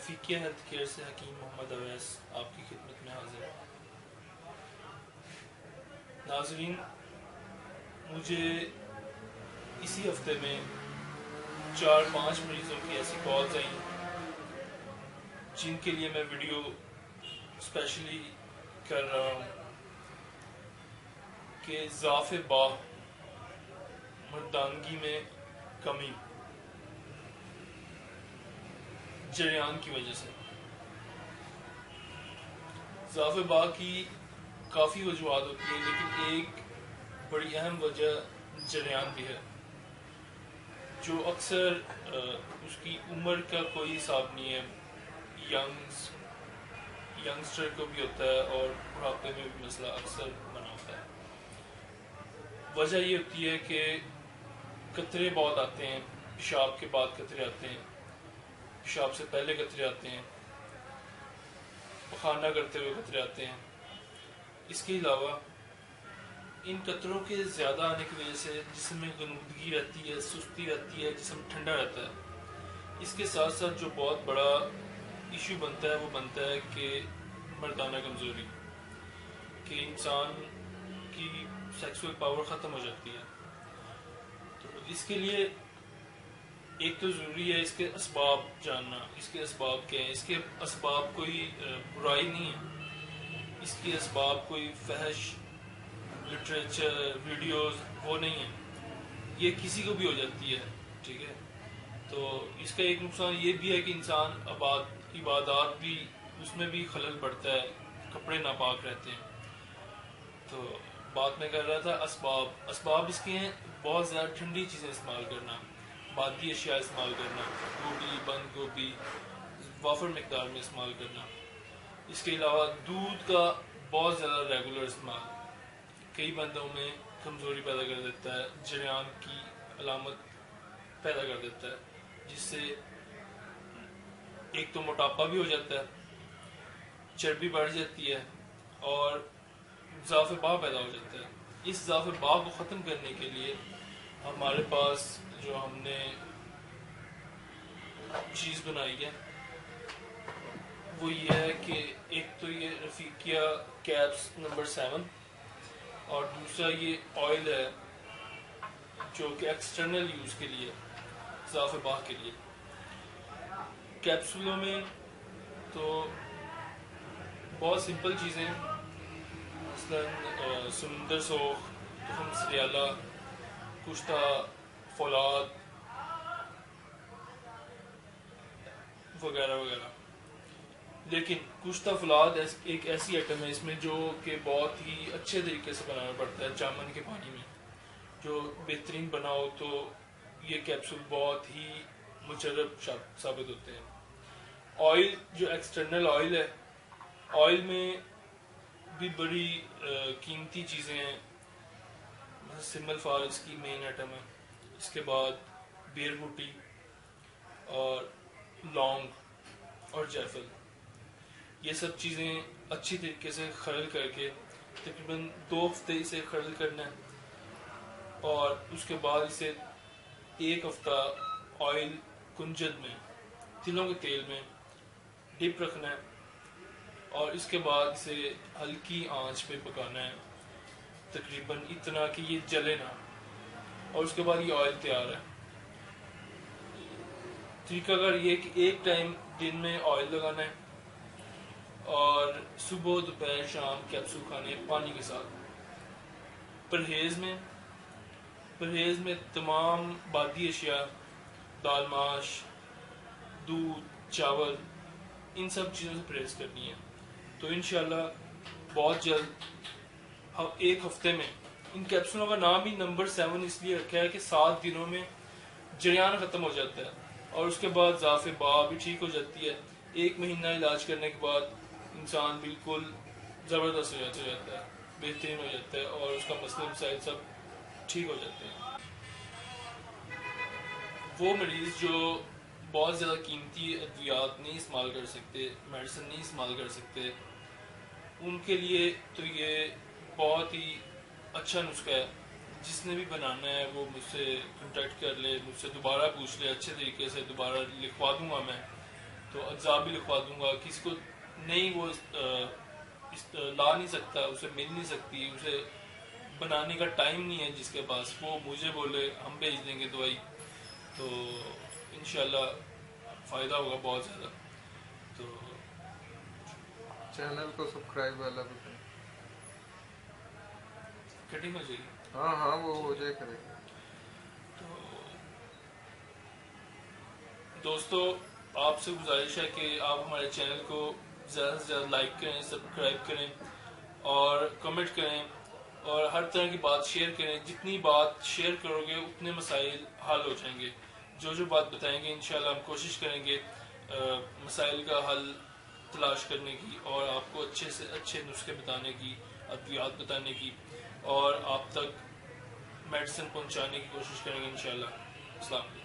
رفیقیہ health care سے حکیم محمد اویس آپ کی خدمت میں حاضر ہے۔ ناظرین، مجھے اسی ہفتے میں 4-5 مریضوں کی ایسی کالز آئیں جن کے لیے میں ویڈیو اسپیشلی کر رہا ہوں کہ ضعف باہ، مردانگی میں کمی جریان کی وجہ سے۔ ضعف باہ کی کافی وجوہات ہوتی ہیں، لیکن ایک بڑی اہم وجہ جریان بھی ہے، جو اکثر اس کی عمر کا کوئی حساب نہیں ہے۔ ینگسٹر کو بھی ہوتا ہے اور بڑھاپے میں بھی مسئلہ اکثر بنا ہوتا ہے۔ وجہ یہ ہوتی ہے کہ قطرے بہت آتے ہیں، پیشاب کے بعد قطرے آتے ہیں، پیشاب سے پہلے قطرے آتے ہیں، پخانہ کرتے ہوئے قطرے آتے ہیں۔ اس کے علاوہ ان قطروں کے زیادہ آنے کی وجہ سے جسم میں غنودگی رہتی ہے، سستی رہتی ہے، جسم ٹھنڈا رہتا ہے۔ اس کے ساتھ ساتھ جو بہت بڑا ایشو بنتا ہے وہ بنتا ہے کہ مردانہ کمزوری، کہ انسان کی سیکسول پاور ختم ہو جاتی ہے۔ تو اس کے لیے ایک تو ضروری ہے اس کے اسباب جاننا۔ اس کے اسباب کیا ہیں؟ اس کے اسباب کوئی برائی نہیں ہے، اس کے اسباب کوئی فحش لٹریچر ویڈیوز وہ نہیں ہیں، یہ کسی کو بھی ہو جاتی ہے، ٹھیک ہے۔ تو اس کا ایک نقصان یہ بھی ہے کہ انسان عبادات بھی اس میں بھی خلل پڑتا ہے، کپڑے ناپاک رہتے ہیں۔ تو بات میں کر رہا تھا اسباب اس کے ہیں بہت زیادہ ٹھنڈی چیزیں استعمال کرنا، بادی اشیاء استعمال کرنا، گوبھی، بند گوبھی وافر مقدار میں استعمال کرنا۔ اس کے علاوہ دودھ کا بہت زیادہ ریگولر استعمال کئی بندوں میں کمزوری پیدا کر دیتا ہے، جریان کی علامت پیدا کر دیتا ہے، جس سے ایک تو موٹاپا بھی ہو جاتا ہے، چربی بڑھ جاتی ہے اور ضعف باہ پیدا ہو جاتا ہے۔ اس ضعف باہ کو ختم کرنے کے لیے ہمارے پاس جو ہم نے چیز بنائی ہے وہ یہ ہے کہ ایک تو یہ رفیقیہ کیپس نمبر 7 اور دوسرا یہ آئل ہے جو کہ ایکسٹرنل یوز کے لیے، ضعف باہ کے لیے۔ کیپسولوں میں تو بہت سمپل چیزیں، مثلاً سمندر سوخ، تخم سریالہ، کشتہ فولاد وغیرہ وغیرہ۔ لیکن کشتہ فولاد ایک ایسی آئٹم ہے اس میں جو کہ بہت ہی اچھے طریقے سے بنانا پڑتا ہے جامن کے پانی میں، جو بہترین بناؤ تو یہ کیپسول بہت ہی مجرب ثابت ہوتے ہیں۔ آئل جو ایکسٹرنل آئل ہے، آئل میں بھی بڑی قیمتی چیزیں ہیں، سمل فارس کی مین آئٹم ہے، اس کے بعد بیل بوٹی اور لونگ اور جیفل۔ یہ سب چیزیں اچھی طریقے سے خرل کر کے تقریباً 2 ہفتے اسے خرل کرنا ہے اور اس کے بعد اسے 1 ہفتہ آئل کنجد میں، تلوں کے تیل میں ڈپ رکھنا ہے اور اس کے بعد اسے ہلکی آنچ پہ پکانا ہے، تقریباً اتنا کہ یہ جلے نہ، اور اس کے بعد یہ آئل تیار ہے۔ طریقہ کار یہ کہ ایک ٹائم دن میں آئل لگانا ہے اور صبح دوپہر شام کیپسول کھانے پانی کے ساتھ۔ پرہیز میں تمام بادی اشیاء، دال ماش، دودھ، چاول، ان سب چیزوں سے پرہیز کرنی ہے۔ تو انشاءاللہ بہت جلد 1 ہفتے میں، ان کیپسولوں کا نام بھی نمبر 7 اس لیے رکھا ہے کہ 7 دنوں میں جریان ختم ہو جاتا ہے اور اس کے بعد ضعف باہ بھی ٹھیک ہو جاتی ہے۔ 1 مہینہ علاج کرنے کے بعد انسان بالکل زبردست ہو جاتا ہے، بہترین ہو جاتا ہے اور اس کا مسئلہ مسائل سب ٹھیک ہو جاتے ہیں۔ وہ مریض جو بہت زیادہ قیمتی ادویات نہیں استعمال کر سکتے، میڈیسن نہیں استعمال کر سکتے، ان کے لیے تو یہ بہت ہی اچھا نسخہ ہے۔ جس نے بھی بنانا ہے وہ مجھ سے کنٹیکٹ کر لے، مجھ سے دوبارہ پوچھ لے، اچھے طریقے سے دوبارہ لکھوا دوں گا میں۔ تو اجزاء بھی لکھوا دوں گا. کسی کو نہیں وہ لا نہیں سکتا, اسے مل نہیں سکتی, اسے بنانے کا ٹائم نہیں ہے جس کے پاس, وہ مجھے بولے, ہم بھیج دیں گے دوائی. تو انشاءاللہ فائدہ ہوگا بہت زیادہ. تو چینل کو سبسکرائب والا بتائیں. کٹنگ ہو جائے گی. ہاں ہاں وہ ہو جائے کرے گا. تو دوستو آپ سے گزارش ہے کہ آپ ہمارے چینل کو زیادہ سے زیادہ لائک کریں, سبسکرائب کریں اور کمنٹ کریں, اور ہر طرح کی بات شیئر کریں. جتنی بات شیئر کرو گے اتنے مسائل حل ہو جائیں گے. جو بات بتائیں گے انشاءاللہ ہم کوشش کریں گے مسائل کا حل تلاش کرنے کی, اور آپ کو اچھے سے اچھے نسخے بتانے کی, ادویات بتانے کی, اور آپ تک میڈیسن پہنچانے کی کوشش کریں گے انشاءاللہ. السلام علیکم.